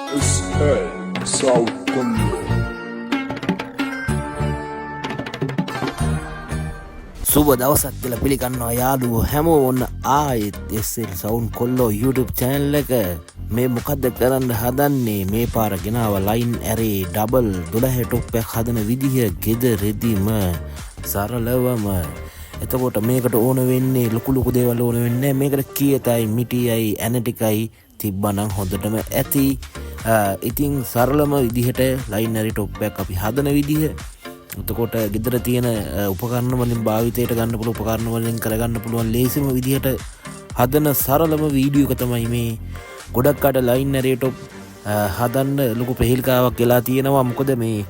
SL South Korea. සුබ දවසක් කියලා පිළිගන්නවා යාළුවෝ හැමෝම ඔන්න ආයෙත් SL Sound කොල්ලෝ YouTube channel එක මේ මොකද්ද කරන්න හදන්නේ මේ පාර ගෙනාව line array double 12 top එකක් හදන විදිහ ගෙදරෙදිම සරලවම එතකොට මේකට ඕන වෙන්නේ ලොකු දේවල් ඕන වෙන්නේ මේකට කීයතයි මිටියයි ඇනටිකයි තිබ්බනම් හොඳටම ඇති ඉතින් සරලම විදිහට line array top එකක් අපි හදන විදිහ එතකොට ගෙදර තියෙන උපකරණ වලින් භාවිතයට ගන්න පුළුවන් උපකරණ වලින් කරගන්න පුළුවන් ලේසිම විදිහට හදන සරලම වීඩියෝ එක තමයි මේ ගොඩක් අට line array top හදන්න ලොකු ප්‍රහේලිකාවක් වෙලා තියෙනවා මොකද මේ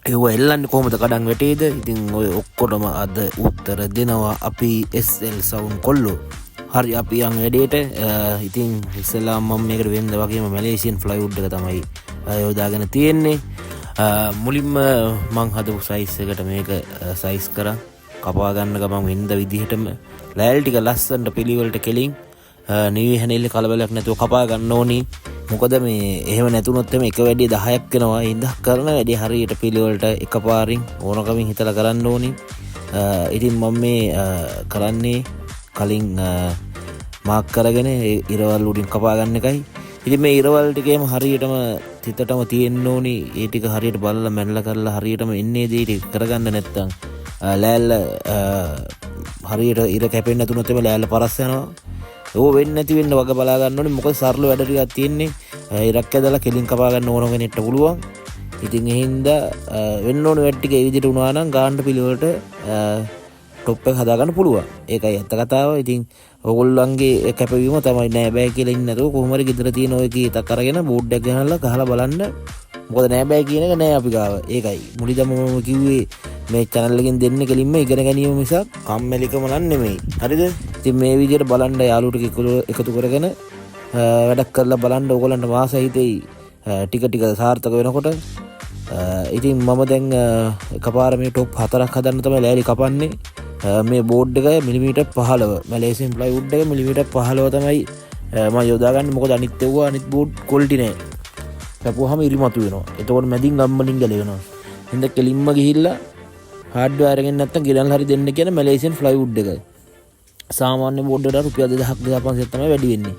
ඒව එල්ලන්නේ කොහොමද කඩන් වැටේද ඉතින් ඔය ඔක්කොටම අද උත්තර දෙනවා අපි SL Sound කොල්ලෝ හරි අපි යන් වැඩේට ඉතින් ඉස්සෙල්ලාම මම මේකට වෙන්න වගේම මැලේසියන් ෆ්ලයිවුඩ් එක තමයි යොදාගෙන තියෙන්නේ මුලින්ම මං හදපු සයිස් එකට මේක සයිස් කරා කපා ගන්න ගමන් වෙනද විදිහටම ලෑල් ටික ලස්සනට පිළිවෙලට කෙලින් නිවි හැනෙල්ල කලබලයක් නැතුව කපා ගන්න ඕනි මොකද මේ එහෙම නැතුනොත් එමේ එක වැඩි 10ක් වෙනවා ඉඳක් කරන වැඩි හරියට පිළිවෙලට එකපාරින් ඕනකමින් හිතලා කරන්න ඕනි ඉතින් මම මේ කරන්නේ කලින් මාක් කරගෙන ඉරවල් උඩින් කපා ගන්න එකයි ඉතින් මේ ඉරවල් ටිකේම හරියටම තිතටම තියෙන්න ඕනි ඒ ටික හරියට බලලා මැනලා කරලා හරියටම එන්නේ දේ ටික කරගන්න නැත්තම් ලෑල්ල හරියට ඉර කැපෙන්නේ නැතුනොත් එමේ ලෑල්ල පරස් යනවා ඕක වෙන්නේ නැති වෙන්න වග බලා ගන්න ඕනේ මොකද සරල වැඩ ටිකක් තියෙන්නේ ඉරක් ඇදලා කෙලින් කපා ගන්න ඕන කෙනෙක්ට පුළුවන් ඉතින් ඒ හින්දා වෙන්න ඕනේ වැඩ ටික ඒ විදිහට වුණා නම් ගාන්න පිළිවෙලට টොප් එක හදා ගන්න පුළුවන් ඒකයි ඇත්ත කතාව ඉතින් ඔයගොල්ලන්ගේ කැපවීම තමයි නෑ බෑ කියලා ඉන්නේ නැතුව කොහොම හරි ගෙදර තියෙන ඔය කීතක් අරගෙන බෝඩ් එක ගහලා බලන්න මොකද නෑ බෑ කියන එක නෑ අපි ගාව ඒකයි මුලින්ම මම කිව්වේ මේ channel එකෙන් දෙන්නේ කෙලින්ම ඉගෙන ගැනීම මිසක් කම්මැලිකම නන් නෙමෙයි හරිද ඉතින් මේ විදිහට බලන්න යාළුවෝ ටික එකතු කරගෙන වැඩක් කරලා බලන්න ඕගොල්ලන්ට මාස හිතෙයි ටික සාර්ථක වෙනකොට ඉතින් මම දැන් එකපාර මේ টොප් 4ක් හදන්න තමයි ලෑලි කපන්නේ මේ බෝඩ් එක මිලිමීටර් 15 මැලේසියන් ප්ලයිවුඩ් එක මිලිමීටර් 15 තමයි මම යොදාගන්නේ මොකද අනිත් ඒවා අනිත් බෝඩ් ක්වොලිටි නෑ කපුවාම ඉරිමතු වෙනවා එතකොට මැදින් ගම්මලින් ගලවෙනවා හින්ද කෙලින්ම ගිහිල්ලා හાર્ඩ්වෙයාර් එකෙන් නැත්තම් ගෙනල්ලා හරි දෙන්න කියන මැලේසියන් ප්ලයිවුඩ් එක සාමාන්‍ය බෝඩ් එකට රුපියල් 2000 2500 තමයි වැඩි වෙන්නේ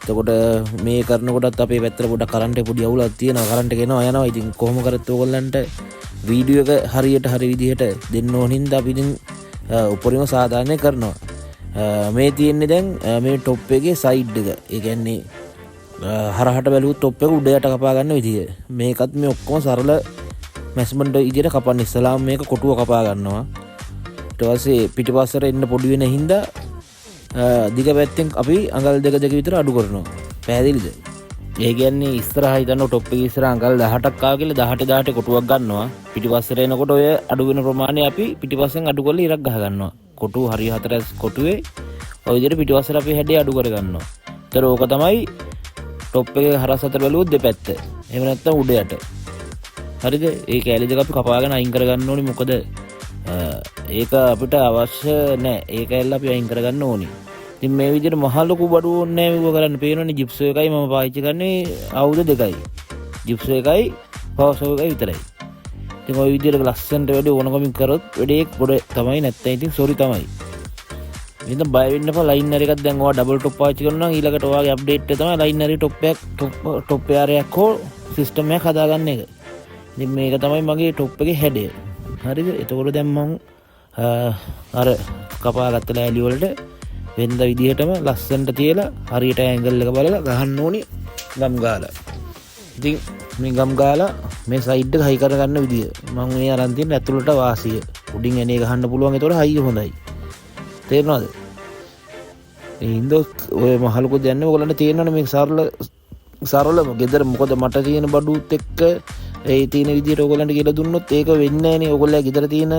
එතකොට මේ කරනකොටත් අපේ පැත්තට පොඩක් කරන්ට් එක පොඩි අවුලක් තියෙනවා කරන්ට් එක යනවා ඉතින් කොහොම කරත් ඕගොල්ලන්ට වීඩියෝ එක හරියට හරි විදිහට දෙන්න ඕන හින්දා අපි ඉතින් උපරිම සාධාරණය කරනවා මේ තියෙන්නේ දැන් මේ টොප් එකේ සයිඩ් එක ඒ කියන්නේ හරහට බැලුවොත් টොප් එක උඩ යට කපා ගන්න විදිය මේකත් මේ ඔක්කොම සරල මැෂර්මන්ට් විදියට කපන්න ඉස්සලාම මේක කොටුව කපා ගන්නවා ඊට පස්සේ පිටිපස්සට එන්න පොඩි වෙන හින්දා දිග පැත්තෙන් අපි අඟල් දෙක විතර අඩු කරනවා පැහැදිලිද ඒ කියන්නේ ඉස්සරහා හිතන්න টොප් එකේ ඉස්සරහා අඟල් 18ක් ආව කියලා 18 කොටුවක් ගන්නවා පිටිපස්සට එනකොට ඔය අඩු වෙන ප්‍රමාණය අපි පිටිපස්සෙන් අඩු කරලා ඉරක් ගහ ගන්නවා කොටුව හරිය හතරස් කොටුවේ ඔය විදිහට පිටිපස්සට අපි හැඩය අඩු කර ගන්නවා ඒතර ඕක තමයි টොප් එකේ හරස් අතර බැලුවොත් දෙපැත්ත එහෙම නැත්නම් උඩ යට හරිද ඒ කැලි දෙක අපි කපාගෙන අයින් කර ගන්න ඕනේ මොකද ඒක අපිට අවශ්‍ය නැහැ ඒක ඇල්ල අපි අයින් කර ගන්න ඕනේ ඉතින් මේ විදිහට මහ ලොකු බඩු ඕනේ නැහැ මේක කරන්න පේනවනේ ජිප්සෝ එකයි මම පාවිච්චි කරන්නේ ආයුධ දෙකයි ජිප්සෝ එකයි පවර්සෝ එකයි විතරයි ඉතින් ওই විදිහට ලස්සනට වැඩි ඕනකමින් කරොත් වැඩේ පොඩ තමයි නැත්නම් ඉතින් සෝරි තමයි ඉතින් බය වෙන්න එපා ලයින් ඇරේ එකක් දැන් ඔයා ඩබල් টොප් පාවිච්චි කරනවා නම් ඊළඟට ඔයාගේ අප්ඩේට් එක තමයි ලයින් ඇරේ টොප් එයාරයක් හෝ සිස්ටම් එකක් හදාගන්න එක ඉතින් මේක තමයි මගේ টොප් එකේ හැඩය හරිද එතකොට දැන් මම අර කපාගත්ත ලෑලි වලට වෙනද විදිහටම ලස්සනට තියලා හරියට ඇන්ගල් එක බලලා ගහන්න ඕනේ ගම් ගාලා. ඉතින් මේ ගම් ගාලා මේ සයිඩ් එක හයි කර ගන්න විදිය මම මේ අරන් තියෙන ඇතුළට වාසිය උඩින් එනේ ගහන්න පුළුවන් ඒතකොට හයි හොඳයි. තේරෙනවද? ඒ හින්දා ඔය මහලුකෝ දැනන්නේ ඔයගොල්ලන්ට තේරෙනවනේ මේක සරලම ගෙදර මොකද මට තියෙන බඩුත් එක්ක ඒ තියෙන විදිහට ඔයගොල්ලන්ට කියලා දුන්නොත් ඒක වෙන්නේ නැහනේ ඔයගොල්ලෝ ගෙදර තියෙන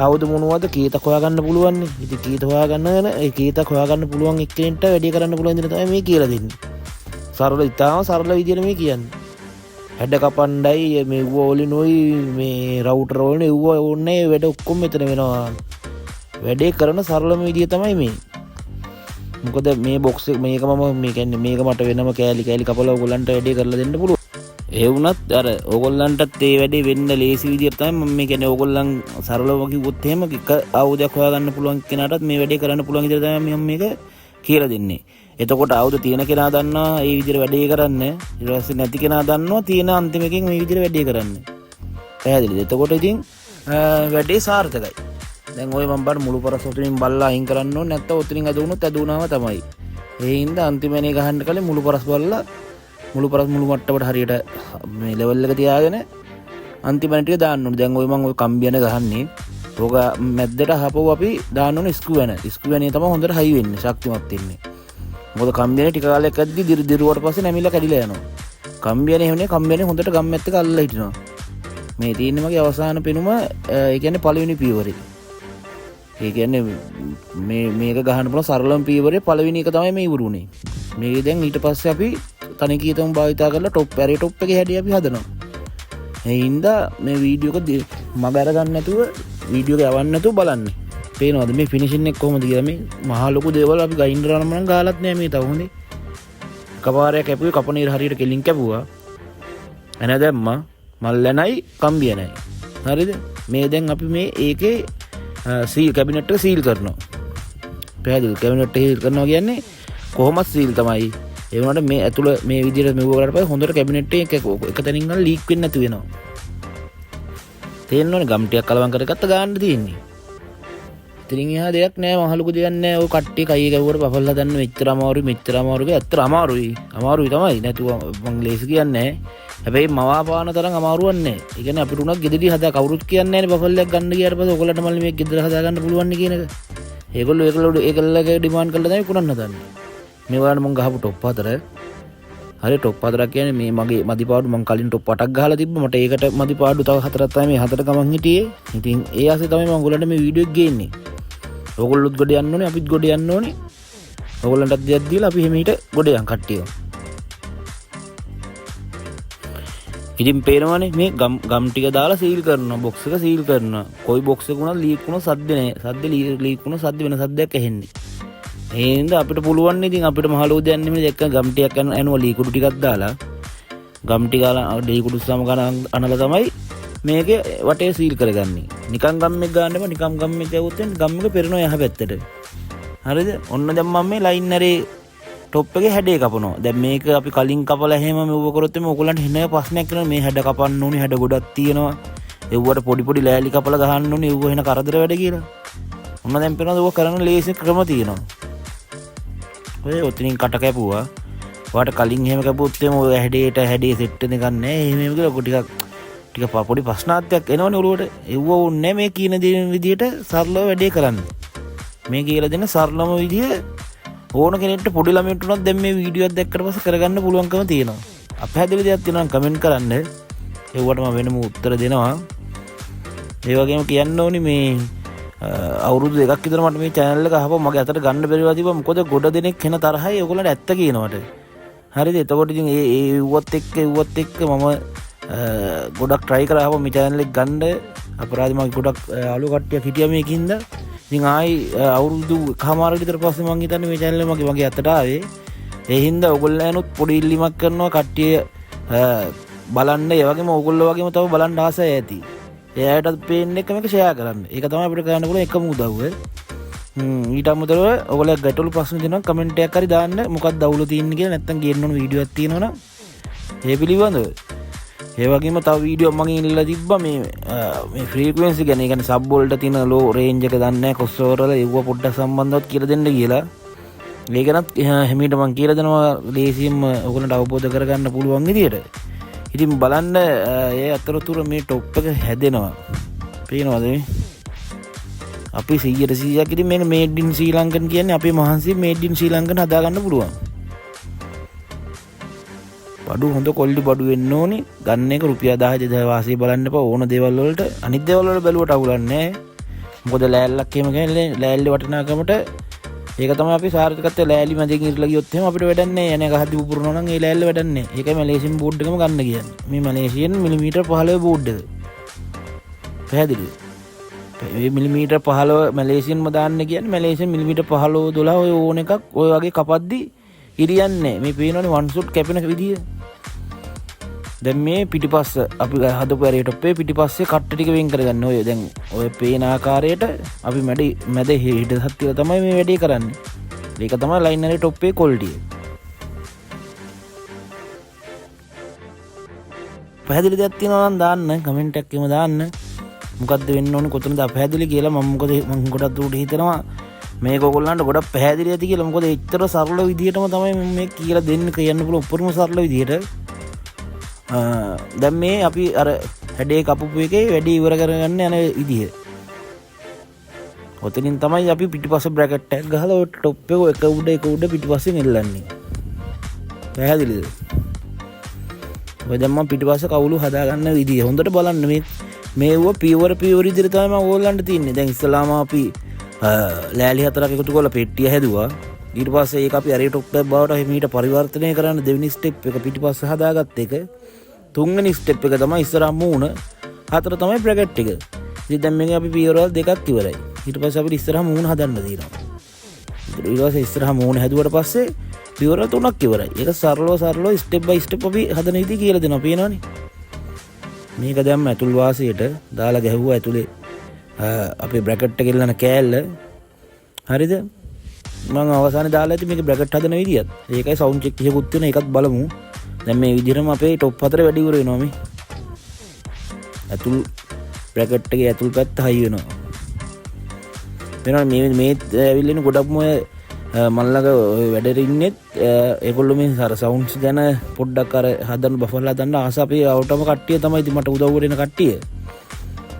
ආවුද මොනවද කීතක් හොයාගන්න පුළුවන් නේ ඉතින් කීත හොයාගන්න ඒ කීතක් හොයාගන්න පුළුවන් එක්කෙනෙක්ට වැඩි කරන්න පුළුවන් දෙන තමයි මේ කියලා දෙන්නේ සරල ඉතාලම සරල විදිහට මේ කියන්නේ හැඩ කපණ්ඩයි මේ වෝලිනොයි මේ රවුටර් වලින් එව්ව ඕනේ වැඩ ඔක්කොම මෙතන වෙනවා වැඩේ කරන සරලම විදිය තමයි මේ මොකද මේ බොක්ස් එක මේක මම මේ කියන්නේ මේක මට වෙනම කෑලි කපලා ඔයගොල්ලන්ට වැඩේ කරලා දෙන්න පුළුවන් ඒ වුණත් අර ඕගොල්ලන්ටත් ඒ වැඩේ වෙන්න ලේසි විදියට තමයි මම මේ කියන්නේ ඕගොල්ලන් සරලව කිව්වොත් එහෙම එක ආයුධයක් හොයාගන්න පුළුවන් කෙනාටත් මේ වැඩේ කරන්න පුළුවන් විදියට තමයි මම මේක කියලා දෙන්නේ. එතකොට ආයුධ තියෙන කෙනා දන්නවා ඒ විදියට වැඩේ කරන්න. ඊට පස්සේ නැති කෙනා දන්නවා තියෙන අන්තිමකින් මේ විදියට වැඩේ කරන්න. පැහැදිලිද? එතකොට ඉතින් වැඩේ සාර්ථකයි. දැන් ඔය මම බාර මුළු පරස් උතනින් බල්ලා අයින් කරන්න ඕනේ නැත්නම් උතනින් ඇදුණොත් ඇදුණාම තමයි. ඒ හින්දා අන්තිමනේ ගහන්න කලින් මුළු පරස් බල්ලා මුළු මට්ටමට හරියට මේ ලෙවල් එක තියාගෙන අන්තිමට ටික දාන්න ඕනේ. දැන් ඔය මම ඔය කම්බියන ගහන්නේ. ඕක මැද්දට හපුව අපි දාන්න ඕනේ ස්ක්‍රූ වෙන. ස්ක්‍රූ වෙනේ තමයි හොඳට හයි වෙන්නේ, ශක්තිමත් වෙන්නේ. මොකද කම්බියනේ ටික කාලයක් ඇද්දි දිරුවට පස්සේ නැමිලා කැඩිලා යනවා. කම්බියනේ එහෙමනේ කම්බියනේ හොඳට ගම්මැත් එක අල්ලලා හිටිනවා. මේ තියෙන්නේ මගේ අවසාන පෙනුම ඒ කියන්නේ පළවෙනි පීවරේ. ඒ කියන්නේ මේක ගහන්න පුළුවන් සරලම පීවරේ පළවෙනි එක තමයි මේ ඉවරුනේ. මේක දැන් ඊට පස්සේ අපි තනිකීතම භාවිතා කරලා ටොප් එකේ හැටි අපි හදනවා. ඒ හින්දා මේ වීඩියෝ එක මග අරගන්න නැතුව වීඩියෝ එක යවන්න නැතුව බලන්න. පේනවද මේ ෆිනිෂින් එක කොහොමද කියලා? මේ මහා ලොකු දේවල් අපි ගයින් කරලා නම් ගාලත් නෑ මේ තව හොඳේ. කපාරයක් කැපුවේ කපනීර හරියට කෙලින් කැපුවා. එන දැම්මා මල්ලනයි කම්බියනයි. හරිද? මේ දැන් අපි මේ ඒකේ සීල් කැබිනට් එක සීල් කරනවා. පැහැදිලිද? කැබිනට් එක සීල් කරනවා කියන්නේ කොහොමද සීල් තමයි. ඒ වුණාට මේ ඇතුළ මේ විදිහට මෙව කරලා පස්සේ හොඳට කැබිනට් එක තැනින් ගන්න ලීක් වෙන්නේ නැති වෙනවා. තේරෙනවනේ ගම් ටිකක් කලවම් කරගත්ත ගන්න තියෙන්නේ. ඉතින් එහා දෙයක් නෑ මහ ලොකු දෙයක් නෑ. ඔය කට්ටිය කයි ගැවුවට බෆල් හදන්න මෙච්චර අමාරුයි ඇත්තට අමාරුයි තමයි. නැතුව මං ලේසි කියන්නේ නෑ. හැබැයි මවාපාන තරම් අමාරුවක් නෑ. ඒ කියන්නේ අපිට උනත් ගෙදරදී හදා කවුරුත් කියන්නේ නෑනේ බෆල් එකක් ගන්න ගියාට පස්සේ ඔයගොල්ලන්ට මල්ලි මේක ගෙදර හදා ගන්න පුළුවන් නේ කියන එක. ඒගොල්ලෝගේ ඩිමාන්ඩ් කරලා තමයි කුණන්න හදන්නේ. මේ වලට මං ගහපු টොප් 4 හරි টොප් 4ක් කියන්නේ මේ මගේ මදිපාඩු මං කලින් টොප් 8ක් ගහලා තිබ්බා. මට ඒකට මදිපාඩු තව 4ක් තමයි මේ 4ට ගමන් හිටියේ. ඉතින් ඒ ආසේ තමයි මම ඔයගොල්ලන්ට මේ වීඩියෝ එක ගේන්නේ. ඔයගොල්ලොත් ගොඩ යන්න ඕනේ, අපිත් ගොඩ යන්න ඕනේ. ඔයගොල්ලන්ටත් දෙයක් දීලා අපි එහෙම හිට ගොඩ යන් කට්ටිය. ඉතින් පේනවනේ මේ ගම් ටික දාලා සීල් කරනවා, බොක්ස් එක සීල් කරනවා. කොයි බොක්ස් එක උනත් ලීක් වුණොත් සද්ද නැහැ. සද්ද ලීක් වුණොත් සද්ද වෙන සද්දයක් ඇහෙන්නේ. ඒ හින්දා අපිට පුළුවන් ඉතින් අපිට මහලෝ දෙයක් නෙමෙයි දැක්ක ගම් ටිකක් ඇනුවා ලීකුඩු ටිකක් දාලා ගම් ටික ලීකුඩු සම ගන්න අනලා තමයි මේකේ වටේ සීල් කරගන්නේ. නිකන් ගම් එක ගන්න බෑ. නිකන් ගම් එක ගවුවොත් ගම් එක පෙරනවා යහ පැත්තට. හරිද? ඔන්න දැන් මම මේ ලයින් ඇරේ টොප් එකේ හැඩේ කපනවා. දැන් මේක අපි කලින් කපලා එහෙම මෙව කරොත් එමේ ඔයගොල්ලන්ට හින ප්‍රශ්නයක් කරනවා. මේ හැඩ කපන්න ඕනේ, හැඩ ගොඩක් තියෙනවා. එව්වට පොඩි ලෑලි කපලා ගහන්න ඕනේ. එව්ව වෙන කරදර වැඩ කියලා. ඔන්න දැන් පේනවද ඔය කරන ලේසි ක්‍රම තියෙනවා. ඔය ඔතනින් කට කැපුවා. ඔයාට කලින් එහෙම කැපුවොත් එමේ ඔය හැඩේ සෙට් වෙන එකක් නැහැ. එහෙම කියලා ටික පොඩි ප්‍රශ්නාර්ථයක් එනවනේ ඔළුවට. එව්ව ඕනේ මේ කියන දේ විදියට සරලව වැඩේ කරන්න. මේ කියලා දෙන සරලම විදිය ඕන කෙනෙක්ට පොඩි ළමයෙක්ට උනත් දැන් මේ වීඩියෝ එක දැක්කට පස්සේ කරගන්න පුළුවන්කම තියෙනවා. අපහැදිලි දෙයක් තියෙනවා නම් කමෙන්ට් කරන්න. ඒවට මම වෙනම උත්තර දෙනවා. ඒ වගේම කියන්න ඕනි මේ අවුරුදු 2ක් විතර මට මේ channel එක අහපුවා මගේ අතට ගන්න බැරිවා තිබ්බා. මොකද ගොඩ දෙනෙක් වෙන තරහයි ඔයගොල්ලන්ට ඇත්ත කියනවට. හරිද? එතකොට ඉතින් ඒ වුවත් එක්ක මම ගොඩක් try කරා ආවා මේ channel එක ගන්න. අපරාධ මගේ ගොඩක් අලු කට්ටියක් හිටියා මේකින්ද. ඉතින් ආයි අවුරුදු කමාර විතර පස්සේ මං හිතන්නේ මේ channel එක මගේ අතට ආවේ. ඒ හින්දා ඔයගොල්ලන්නුත් පොඩි ඉල්ලීමක් කරනවා කට්ටිය බලන්න. ඒ වගේම ඔයගොල්ලෝ වගේම තව බලන්න ආසයි ඇති. එයාටත් පේන්න එක මේක ෂෙයා කරන්න. ඒක තමයි අපිට කරන්න පුළුවන් එකම උදව්ව. ඊට අමතරව ඔයගොල්ලෝ ගැටළු ප්‍රශ්න දෙනවා කමෙන්ට් එකක් හරි දාන්න. මොකක්ද අවුල තියෙන්නේ කියලා නැත්තම් ගේන්න ඕන වීඩියෝ එකක් තියෙනවනම් ඒ පිළිබඳව. ඒ වගේම තව වීඩියෝ මම ඉල්ලලා තිබ්බා මේ ෆ්‍රීකවෙන්සි ගැන. ඒ කියන්නේ සබ් වලට තියෙන ලෝ රේන්ජ් එක දන්නේ නැහැ කොස්සෝවර් වල ඒව පොඩ්ඩක් සම්බන්ධවත් කියලා දෙන්න කියලා. ඒක නත් හැමීට මම කියලා දෙනවා ලේසියෙන්ම ඔයගොල්ලන්ට අවබෝධ කරගන්න පුළුවන් විදියට. ඉතින් බලන්න ඒ අතරතුර මේ টොප් එක හැදෙනවා. පේනවද මේ? අපි 100%ක් ඉතින් මේක මේඩ් ඉන් ශ්‍රී ලංකන් කියන්නේ අපේ මහන්සිය මේඩ් ඉන් ශ්‍රී ලංකන් හදා ගන්න පුළුවන්. බඩු හොඳ කොල්ලි බඩු වෙන්න ඕනි. ගන්න එක රුපියල් 10,000 වාසිය බලන්න එපා. ඕන දේවල් වලට අනිත් දේවල් වල බැලුවට අවුලක් නැහැ. මොකද ලෑල්ලක් එහෙම කියන්නේ ලෑල්ලේ වටිනාකමට ඒක තමයි අපි සාර්ථකත්වය. ලෑලි මැදින් ඉරලා ගියොත් එහෙම අපිට වැඩක් නැහැ. යන්නේ ගහද්දි පුපුරනවා නම් ඒ ලෑල්ල වැඩක් නැහැ. ඒකයි මැලේසියන් බෝඩ් එකම ගන්න කියන්නේ. මේ මැලේසියන් මිලිමීටර් 15 බෝඩ් එක. පැහැදිලිද? මේ මිලිමීටර් 15 මැලේසියන්ම දාන්න කියන්නේ මැලේසියන් මිලිමීටර් 15 12 ඔය ඕන එකක් ඔය වගේ කපද්දි ඉරියන්නේ. මේ පේනවනේ වන් ෂොට් කැපෙන විදිය. දැන් මේ පිටිපස්ස අපි හදපු ඇරේ ටොප්පේ පිටිපස්සේ කට්ට ටික වෙන් කරගන්න. ඔය දැන් ඔය පේන ආකාරයට අපි මැද හිටසක් තියලා තමයි මේ වැඩේ කරන්නේ. ඒක තමයි ලයින් ඇරේ ටොප්පේ ක්වොලිටිය. පැහැදිලි දෙයක් තියෙනවා නම් දාන්න කමෙන්ට් එකක් එහෙම දාන්න. මොකද්ද වෙන්න ඕනේ කොතනද අපැහැදිලි කියලා. මම ගොඩක් දුරට හිතනවා මේක ඔයගොල්ලන්ට ගොඩක් පැහැදිලි ඇති කියලා. මොකද එච්චර සරල විදිහටම තමයි මේ කියලා දෙන්න කියන්න පුළුවන් උපරිම සරල විදිහට. දැන් මේ අපි අර හැඩේ කපපු එකේ වැඩි ඉවර කරගන්න යන විදිහ. ඔතනින් තමයි අපි පිටිපස්ස බ්‍රැකට් එකක් ගහලා ඔය টොප් එක එක උඩ පිටිපස්සෙන් එල්ලන්නේ. පැහැදිලිද? ඔය දැන් මම පිටිපස්ස කවුළු හදාගන්න විදිහ හොඳට බලන්න. මේව පියවර විදිහට තමයි මම ඕගොල්ලන්ට තියන්නේ. දැන් ඉස්සලාම අපි ලෑලි 4ක් එකතු කරලා පෙට්ටිය හැදුවා. ඊට පස්සේ ඒක අපි ඇරේ ටොප් එකක් බවට මීට පරිවර්තනය කරන්න දෙවෙනි ස්ටෙප් එක පිටිපස්ස හදාගත්ත එක. තුන්වෙනි ස්ටෙප් එක තමයි ඉස්සරහා මූණ. හතර තමයි බ්‍රැකට් එක. ඉතින් දැන් මේක අපි පියවරවල් දෙකක් ඉවරයි. ඊට පස්සේ අපිට ඉස්සරහා මූණ හදන්න තියෙනවා. ඊට පස්සේ ඉස්සරහා මූණ හැදුවට පස්සේ පියවරවල් තුනක් ඉවරයි. ඒක සරලව ස්ටෙප් බයි ස්ටෙප් අපි හදන විදිහ කියලා දෙනවා. පේනවනේ. මේක දැම්ම ඇතුල් වාසියට දාලා ගැහුවා ඇතුලේ අපේ බ්‍රැකට් එක ඉල්ලන කෑල්ල. හරිද? මම අවසානයේ දාලා ඇති මේක බ්‍රැකට් හදන විදියත්. ඒකයි සවුන්ඩ් චෙක් එකකුත් තියෙන එකත් බලමු. දැන් මේ විදිහටම අපේ টොප් 4 වැඩි ඉවර වෙනවා මේ. ඇතුල් බ්‍රැකට් එකේ ඇතුල් පැත්ත හයි වෙනවා. වෙනවා මේ ඇවිල්ලා ගොඩක්ම ඔය මල්ලක ඔය වැඩට ඉන්නෙත් ඒගොල්ලෝ මේ අර සවුන්ඩ්ස් ගැන පොඩ්ඩක් අර හදන්න බෆල් හදන්න ආස අපේ අවුටම කට්ටිය තමයි ඉතින් මට උදව් කරන කට්ටිය.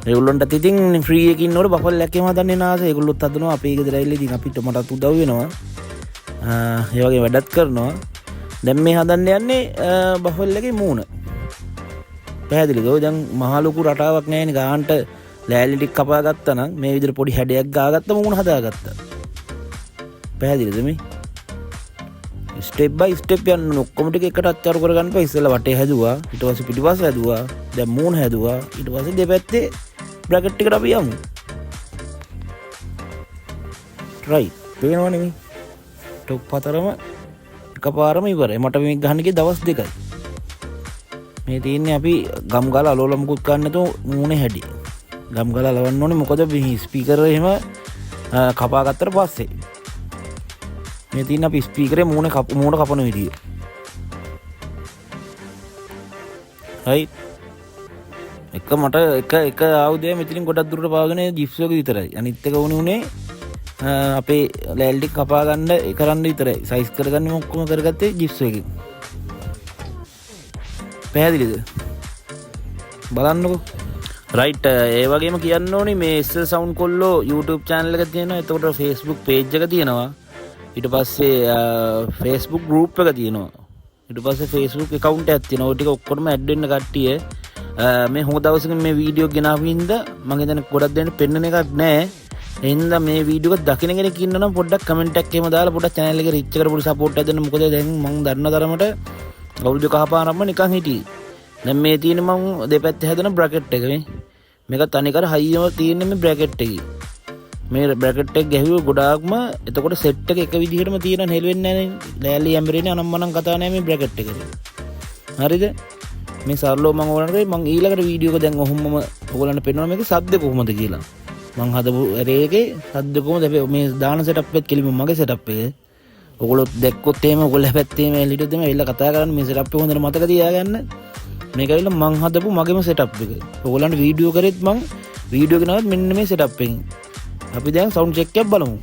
ඒගොල්ලොන්ට ඉතින් ෆ්‍රී එකකින් ඉන්නකොට බෆල් එකක් එහෙම හදන්න එන ආස ඒගොල්ලොත් හදනවා. අපේ ගෙදර ඇවිල්ලා ඉතින් අපිට මටත් උදව් වෙනවා. ඒ වගේ වැඩත් කරනවා. දැන් මේ හදන්න යන්නේ බෆල් එකේ මූණ. පැහැදිලිද? ඔය දැන් මහ ලොකු රටාවක් නැහැනේ ගාහන්ට ලෑලි ටික කපා ගත්තා නම් මේ විදිහට පොඩි හැඩයක් ගාගත්ත මූණ හදාගත්තා. පැහැදිලිද මේ? ස්ටෙප් බයි ස්ටෙප් යන ඔක්කොම ටික එකට අච්චාරු කරගන්න බෑ. ඉස්සෙල්ලා වටේ හැදුවා, ඊට පස්සේ පිටිපස්ස හැදුවා, දැන් මූණ හැදුවා, ඊට පස්සේ දෙපැත්තේ බ්‍රැකට් එකට අපි යමු. රයිට්. පේනවනේ මේ টොප් 4ම එකපාරම ඉවරයි. මට මේක ගහන්න ගියේ දවස් 2යි. මේ තියෙන්නේ අපි ගම් ගාලා අලෝල මුකුත් ගන්න නැතුව මූණේ හැටි. ගම් ගාලා ලවන්න ඕනේ මොකද මේ ස්පීකර් එහෙම කපා ගත්තට පස්සේ. මේ තියෙන අපි ස්පීකරේ මූණ කපන විදිය. හයි. මට එක ආයුධය මෙතනින් ගොඩක් දුරට පාවගෙන ජිප්ස් එක විතරයි. අනිත් එක උනේ අපේ ලෑල්ඩි කපා ගන්න කරන්න විතරයි. සයිස් කරගන්න ඔක්කොම කරගත්තේ ජිප්ස් එකකින්. පැහැදිලිද? බලන්නකෝ. රයිට්. ඒ වගේම කියන්න ඕනේ මේ SL Sound කොල්ලෝ YouTube channel එක තියෙනවා. එතකොට Facebook page එක තියෙනවා. ඊට පස්සේ Facebook group එක තියෙනවා. ඊට පස්සේ Facebook account එකක් තියෙනවා. ඔය ටික ඔක්කොම ඇඩ් වෙන්න කට්ටිය මේ හොඳ දවසකින් මේ වීඩියෝ ගෙනාවු හින්දා මම හිතන්නේ ගොඩක් දෙනෙක් පෙන්නන එකක් නැහැ. එහෙනම් මේ වීඩියෝ එක දකින්න කෙනෙක් ඉන්නනම් පොඩ්ඩක් කමෙන්ට් එකක් එහෙම දාලා පොඩ්ඩක් channel එක රිච් කරපු සපෝට් එකක් දෙන්න. මොකද දැන් මම දන්න තරමට අවුරුදු කහපාරක්ම නිකන් හිටියේ. දැන් මේ තියෙන මම දෙපැත්තේ හැදෙන බ්‍රැකට් එක මේක තනිකර හයියම තියෙන මේ බ්‍රැකට් එකේ. මේ බ්‍රැකට් එක ගැහුවේ ගොඩාක්ම එතකොට සෙට් එක එක විදිහටම තියෙන හෙල් වෙන්නේ නැහැ නේ. ලෑලි ඇම්බරේනේ අනම්මනම් කතා නැහැ මේ බ්‍රැකට් එකේ. හරිද? මේ සරලව මම ඕනනේ මම ඊළඟට වීඩියෝ එක දැන් ඔහොමම ඔයගොල්ලන්ට පෙන්නනවා මේකේ සද්ද කොහොමද කියලා. මම හදපු ඇරේ එකේ සද්ද කොහොමද මේ දාන සෙටප් එකත් කෙලිම මගේ සෙටප් එකේ. ඔයගොල්ලෝ දැක්කොත් එහෙම ඔයගොල්ලෝ පැත්තේ මේ එලිට දෙම එල්ල කතා කරන්නේ මේ සෙටප් එක හොඳට මතක තියාගන්න. මේක ඇවිල්ලා මං හදපු මගේම සෙටප් එක. ඔයගොල්ලන්ට වීඩියෝ කරෙත් මං වීඩියෝ ගෙනාවත් මෙන්න මේ සෙටප් එකෙන්. අපි දැන් සවුන්ඩ් චෙක් එකක් බලමු.